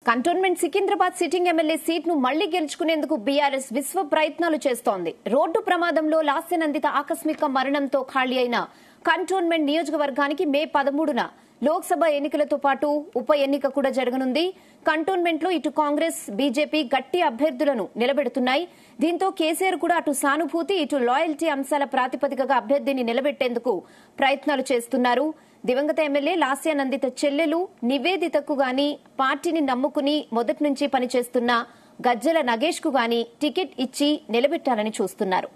Cantonment Secunderabad sitting MLA సీట్ను మళ్లీ గెలుచుకునేందుకు BRS విశ్వ ప్రయత్నాలు చేస్తోంది. రోడ్డు ప్రమాదంలో లాస్యనందిత ఆకస్మిక మరణంతో ఖాళీ అయిన కంటోన్మెంట్ నియోజకవర్గానికి మే 13న లోక్సభ ఎన్నికలతో పాటు ఉప ఎన్నిక కూడా జరగనుంది. కంటోన్మెంట్ లో ఇటు కాంగ్రెస్, బీజేపీ గట్టి అభ్యర్థులను నిలబెడుతున్నాయి. దీంతో కేసీఆర్ కూడా అటు సానుభూతి, ఇటు లాయల్టీ అంశాల ప్రాతిపదికగా అభ్యర్థిని నిలబెట్టేందుకు ప్రయత్నాలు చేస్తున్నారు. దివంగత ఎమ్మెల్యే లాస్యానందిత చెల్లెలు నివేదితకు గాని, పార్టీని నమ్ముకుని మొదటి నుంచి పనిచేస్తున్న గజ్జల నగేష్ కు గాని టికెట్ ఇచ్చి నిలబెట్టాలని చూస్తున్నారు.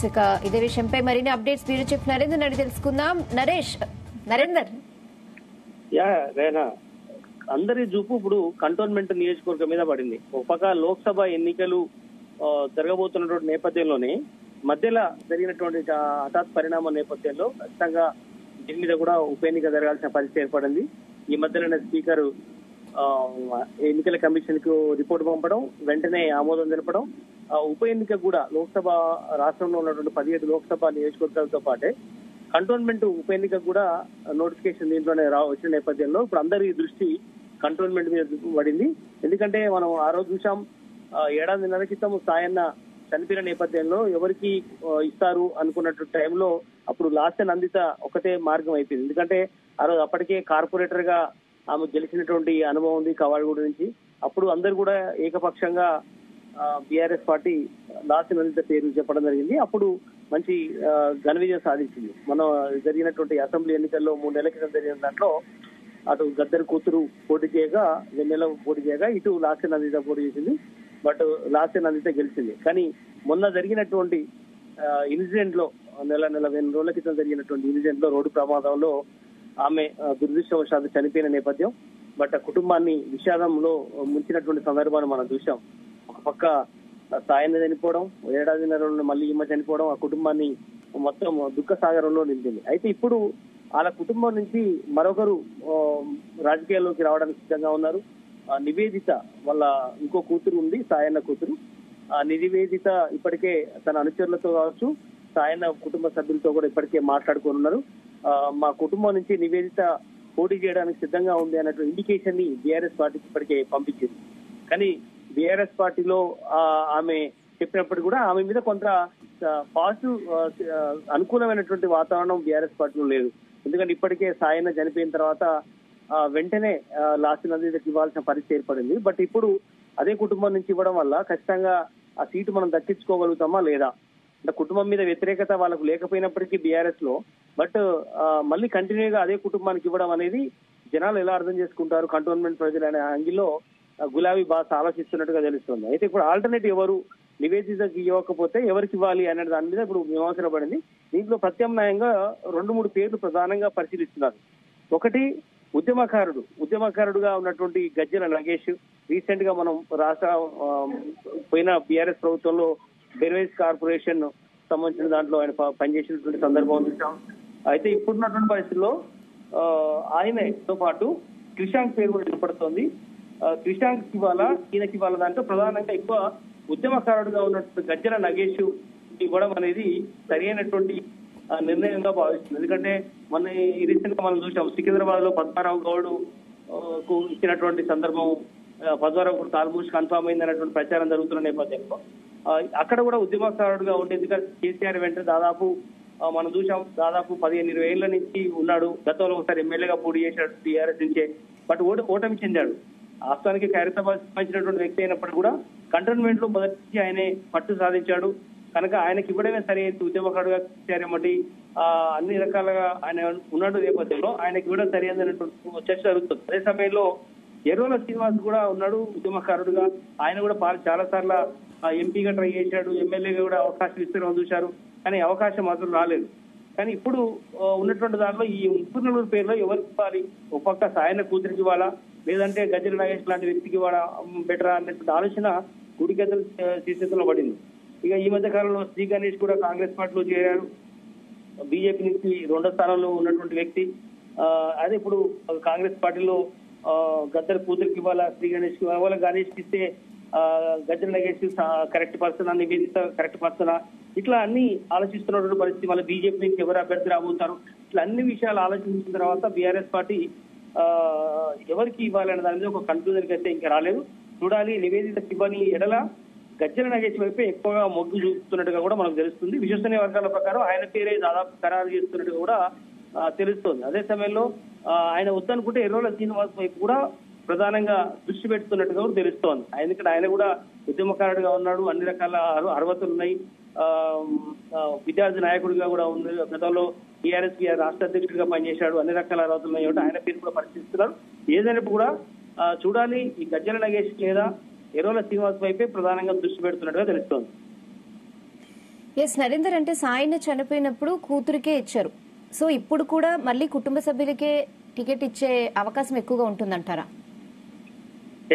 ఇక ఇదే విషయంపై మరిన్ని అప్డేట్స్ బ్యూరో చీఫ్ నరేందర్ అడిగి తెలుసుకుందాం. నరేందర్ అందరి చూపు ఇప్పుడు కంటోన్మెంట్ నియోజకవర్గం మీద పడింది. ఒక పక్క లోక్సభ ఎన్నికలు జరగబోతున్నటువంటి నేపథ్యంలోనే మధ్యలో జరిగినటువంటి హఠాత్ పరిణామం నేపథ్యంలో ఖచ్చితంగా దీని మీద కూడా ఉప ఎన్నిక జరగాల్సిన పరిస్థితి ఏర్పడింది. ఈ మధ్యలోనే స్పీకర్ ఎన్నికల కమిషన్ కు రిపోర్ట్ పంపడం, వెంటనే ఆమోదం తెలపడం, ఉప ఎన్నిక కూడా లోక్సభ రాష్ట్రంలో ఉన్నటువంటి 17 లోక్సభ నియోజకవర్గాలతో పాటే కంటోన్మెంట్ ఉప ఎన్నిక కూడా నోటిఫికేషన్ దీంట్లోనే వచ్చిన నేపథ్యంలో ఇప్పుడు అందరి దృష్టి కంటోన్మెంట్ మీద పడింది. ఎందుకంటే మనం ఆ రోజు చూసాం, ఏడాదిన్నర క్రితం సాయన్న చనిపోయిన నేపథ్యంలో ఎవరికి ఇస్తారు అనుకున్నట్టు టైంలో అప్పుడు లాస్యనందిత ఒకటే మార్గం అయిపోయింది. ఎందుకంటే ఆ రోజు అప్పటికే కార్పొరేటర్ గా ఆమె గెలిచినటువంటి అనుభవం ఉంది కవాడిగూడ నుంచి. అప్పుడు అందరు కూడా ఏకపక్షంగా బీఆర్ఎస్ పార్టీ లాస్యనందిత పేరు చెప్పడం జరిగింది. అప్పుడు మంచి ఘన విజయం సాధించింది. మనం జరిగినటువంటి అసెంబ్లీ ఎన్నికల్లో 3 నెలల క్రితం జరిగిన దాంట్లో అటు గద్దర్ కూతురు పోటీ చేయగా, వెన్నెల పోటీ చేయగా, ఇటు లాస్యనందిత పోటీ చేసింది. బట్ లాస్యనందిత గెలిచింది. కానీ మొన్న జరిగినటువంటి ఇన్సిడెంట్ లో నెల 2 రోజుల క్రితం జరిగినటువంటి ఇన్సిడెంట్ లో రోడ్డు ప్రమాదంలో ఆమె దురదృష్టవశాత్తు చనిపోయిన నేపథ్యం. బట్ కుటుంబాన్ని విషాదంలో ముంచినటువంటి సందర్భాన్ని మనం చూసాం. ఒక పక్క సాయన్న చనిపోవడం, ఏడాదిన్నరలో మళ్ళీ ఈమె చనిపోవడం, ఆ కుటుంబాన్ని మొత్తం దుఃఖ సాగరంలో నిలిచింది. అయితే ఇప్పుడు వాళ్ళ కుటుంబం నుంచి మరొకరు రాజకీయాల్లోకి రావడానికి సిద్ధంగా ఉన్నారు. నివేదిత వాళ్ళ ఇంకో కూతురు ఉంది, సాయన్న కూతురు. నివేదిత ఇప్పటికే తన అనుచరులతో కావచ్చు, సాయన్న కుటుంబ సభ్యులతో కూడా ఇప్పటికే మాట్లాడుకొని ఉన్నారు. మా కుటుంబం నుంచి నివేదిత పోటీ చేయడానికి సిద్ధంగా ఉంది అన్నటువంటి ఇండికేషన్ ని బీఆర్ఎస్ పార్టీకి ఇప్పటికే పంపించింది. కానీ బీఆర్ఎస్ పార్టీలో ఆమె చెప్పినప్పుడు కూడా ఆమె మీద కొంత పాజిటివ్ అనుకూలమైనటువంటి వాతావరణం బీఆర్ఎస్ పార్టీలో లేదు. ఎందుకంటే ఇప్పటికే సాయన్న చనిపోయిన తర్వాత వెంటనే లాస్యనందితకి ఇవ్వాల్సిన పరిస్థితి ఏర్పడింది. బట్ ఇప్పుడు అదే కుటుంబం నుంచి ఇవ్వడం వల్ల ఖచ్చితంగా ఆ సీటు మనం దక్కించుకోగలుగుతామా లేదా, అంటే కుటుంబం మీద వ్యతిరేకత వాళ్ళకు లేకపోయినప్పటికీ బీఆర్ఎస్ లో, బట్ మళ్ళీ కంటిన్యూగా అదే కుటుంబానికి ఇవ్వడం అనేది జనాలు ఎలా అర్థం చేసుకుంటారు, కంటోన్మెంట్ ప్రజలు అనే యాంగిల్లో గులాబీ బాస్ ఆలోచిస్తున్నట్టుగా తెలుస్తుంది. అయితే ఇప్పుడు ఆల్టర్నేటివ్ ఎవరు, నివేదితకి ఇవ్వకపోతే ఎవరికి ఇవ్వాలి అనే దాని మీద ఇప్పుడు విమర్శన పడింది. దీంట్లో ప్రత్యామ్నాయంగా 2-3 పేర్లు ప్రధానంగా పరిశీలిస్తున్నారు. ఒకటి ఉద్యమకారుడుగా ఉన్నటువంటి గజ్జల నగేష్. రీసెంట్ గా మనం రాష్ట్ర పోయిన బీఆర్ఎస్ ప్రభుత్వంలో బెర్వేజ్ కార్పొరేషన్ సంబంధించిన దాంట్లో ఆయన పనిచేసినటువంటి సందర్భం చూసాం. అయితే ఇప్పుడున్నటువంటి పరిస్థితుల్లో ఆయనతో పాటు క్రిషాంక్ పేరు కూడా వినపడుతోంది. క్రిషాంక్ ఈయనకి ఇవాళ దాంట్లో ప్రధానంగా ఎక్కువ ఉద్యమకారుడుగా ఉన్నటువంటి గజ్జల నగేష్ ఇవ్వడం అనేది సరైనటువంటి నిర్ణయంగా భావిస్తుంది. ఎందుకంటే మన రీసెంట్ గా మనం చూసాం, సికింద్రాబాద్ లో పద్మారావు గౌడ్ కు ఇచ్చినటువంటి సందర్భం, పద్మారావు గౌడ్ ఆల్మోస్ట్ కన్ఫర్మ్ అయింది అన్నటువంటి ప్రచారం జరుగుతున్న నేపథ్యంలో అక్కడ కూడా ఉద్యమకారుడుగా ఉండేది. కేసీఆర్ వెంట మనం చూసాం, దాదాపు 15-20 ఏళ్ల నుంచి ఉన్నాడు. గతంలో ఒకసారి ఎమ్మెల్యేగా పోటీ చేశాడు టీఆర్ఎస్ నుంచే. బట్ ఓటమి చెందాడు. వాస్తవానికి ఖైరతాబాద్ సంబంధించినటువంటి వ్యక్తి అయినప్పటికీ కూడా కంటోన్మెంట్ లో మొదటి ఆయనే పట్టు సాధించాడు. కనుక ఆయనకి ఇవ్వడమే సరైన ఉద్యమకారుడుగా చేరేమటి అన్ని రకాలుగా ఆయన ఉన్నాడు నేపథ్యంలో ఆయనకి ఇవ్వడం సరైనటువంటి చర్చ జరుగుతుంది. అదే సమయంలో ఎర్రోల శ్రీనివాస్ కూడా ఉన్నాడు ఉద్యమకారుడుగా. ఆయన కూడా చాలా సార్లు ఎంపీగా ట్రై చేశాడు, ఎమ్మెల్యేగా కూడా అవకాశం ఇస్తారని చూశారు. కానీ అవకాశం మాత్రం రాలేదు. కానీ ఇప్పుడు ఉన్నటువంటి దాంట్లో ఈ 34 పేర్లో ఎవరికి ఇవ్వాలి, ఒక పక్క సాయన్న కూతురికి ఇవ్వాలా, లేదంటే గజ్జల నాగేష్ లాంటి వ్యక్తికి ఇవ్వాలా బెటరా అన్నటువంటి ఆలోచన గుడిగద్దలు చేసేతుల్లో పడింది. ఇక ఈ మధ్య కాలంలో శ్రీ గణేష్ కూడా కాంగ్రెస్ పార్టీలో చేరాడు. బీజేపీ నుంచి 2వ స్థానంలో ఉన్నటువంటి వ్యక్తి. అదే ఇప్పుడు కాంగ్రెస్ పార్టీలో గద్దర్ కూతురికి ఇవ్వాలా, శ్రీ గణేష్ కి ఇవ్వాలా, గణేష్ కి ఇస్తే గజ్జల నగేష్ కరెక్ట్ పర్సనా, నివేదిత కరెక్ట్ పర్సనా, ఇట్లా అన్ని ఆలోచిస్తున్నటువంటి పరిస్థితి. మళ్ళీ బీజేపీ నుంచి ఎవరు అభ్యర్థి రాబోతారు, ఇట్లా అన్ని విషయాలు ఆలోచించిన తర్వాత బీఆర్ఎస్ పార్టీ ఎవరికి ఇవ్వాలనే దాని మీద ఒక కన్క్లూజన్కి అయితే ఇంకా రాలేదు. చూడాలి. నివేదిత శివని ఎడల గజ్జల నగేష్ వైపే ఎక్కువగా మొగ్గు చూపుతున్నట్టుగా కూడా మనకు తెలుస్తుంది. విశ్వసనీయ వర్గాల ప్రకారం ఆయన పేరే దాదాపు ఖరారు చేస్తున్నట్టుగా కూడా తెలుస్తోంది. అదే సమయంలో ఆయన వద్దనుకుంటే ఎర్రోల శ్రీనివాస్ వైపు కూడా ప్రధానంగా దృష్టి పెడుతున్నట్టుగా కూడా తెలుస్తోంది. ఎందుకంటే ఆయన కూడా ఉద్యమకారుడిగా ఉన్నాడు, అన్ని రకాల అర్హతలు ఉన్నాయి, విద్యార్థి నాయకుడిగా కూడా ఉంది, గతంలో టీఆర్ఎస్ రాష్ట్ర అధ్యక్షుడిగా పనిచేశాడు, అన్ని రకాల అర్హతలు ఉన్నాయి కాబట్టి ఆయన పేరు కూడా పరిశీలిస్తున్నారు. ఏదైనా కూడా చూడాలి. ఈ గజ్జల నగేష్ లేదా ఎర్రోల శ్రీనివాస్ వైపే ప్రధానంగా దృష్టి పెడుతున్నట్టుగా తెలుస్తోంది. ఎస్ నరేందర్, అంటే సాయిని చనిపోయినప్పుడు కూతురికే ఇచ్చారు, సో ఇప్పుడు కూడా మళ్ళీ కుటుంబ సభ్యులకే టికెట్ ఇచ్చే అవకాశం ఎక్కువగా ఉంటుందంటారా?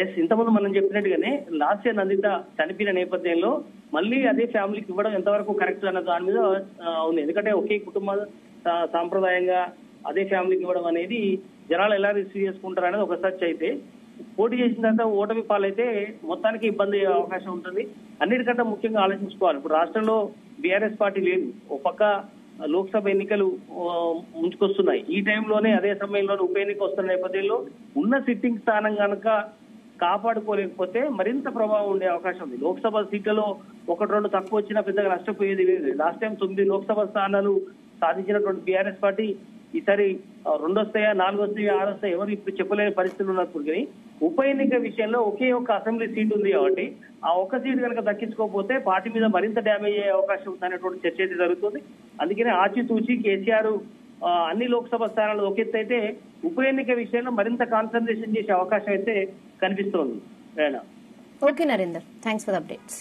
ఎస్, ఇంతకుముందు మనం చెప్పినట్టుగానే లాస్ట్ ఇయర్ నందిత చనిపోయిన నేపథ్యంలో మళ్ళీ అదే ఫ్యామిలీకి ఇవ్వడం ఎంతవరకు కరెక్ట్ అన్న దాని మీద ఉంది. ఎందుకంటే ఒకే కుటుంబ సాంప్రదాయంగా అదే ఫ్యామిలీకి ఇవ్వడం అనేది జనాలు ఎలా రిసీవ్ చేసుకుంటారు అనేది ఒక సర్చ్ అయితే, పోటీ చేసిన తర్వాత ఓటమి పాలైతే మొత్తానికి ఇబ్బంది అయ్యే అవకాశం ఉంటుంది. అన్నిటికంటే ముఖ్యంగా ఆలోచించుకోవాలి. ఇప్పుడు రాష్ట్రంలో బీఆర్ఎస్ పార్టీ లేదు, ఒక పక్క లోక్సభ ఎన్నికలు ముంచుకొస్తున్నాయి. ఈ టైంలోనే అదే సమయంలోనే ఉప ఎన్నిక వస్తున్న నేపథ్యంలో ఉన్న సిట్టింగ్ స్థానం కనుక కాపాడుకోలేకపోతే మరింత ప్రభావం ఉండే అవకాశం ఉంది. లోక్సభ సీట్లలో 1-2 తక్కువ వచ్చినా పెద్దగా నష్టపోయేది లేదు. లాస్ట్ టైం 9 లోక్సభ స్థానాలు సాధించినటువంటి బీఆర్ఎస్ పార్టీ ఈసారి 2 వస్తాయా, 4 వస్తాయా, 6 వస్తాయా ఎవరు ఇప్పుడు చెప్పలేని పరిస్థితులు ఉన్నప్పుడు కానీ ఉప ఎన్నిక విషయంలో ఒకే ఒక్క అసెంబ్లీ సీట్ ఉంది కాబట్టి ఆ ఒక్క సీటు కనుక దక్కించుకోకపోతే పార్టీ మీద మరింత డ్యామేజ్ అయ్యే అవకాశం ఉందనేటువంటి చర్చ అయితే జరుగుతుంది. అందుకనే ఆచితూచి కేసీఆర్ అన్ని లోక్సభ స్థానాలు ఒక ఎత్తు అయితే ఉప ఎన్నిక విషయంలో మరింత కాన్సన్ట్రేషన్ చేసే అవకాశం అయితే కనిపిస్తోంది. Okay Narender, thanks for the updates.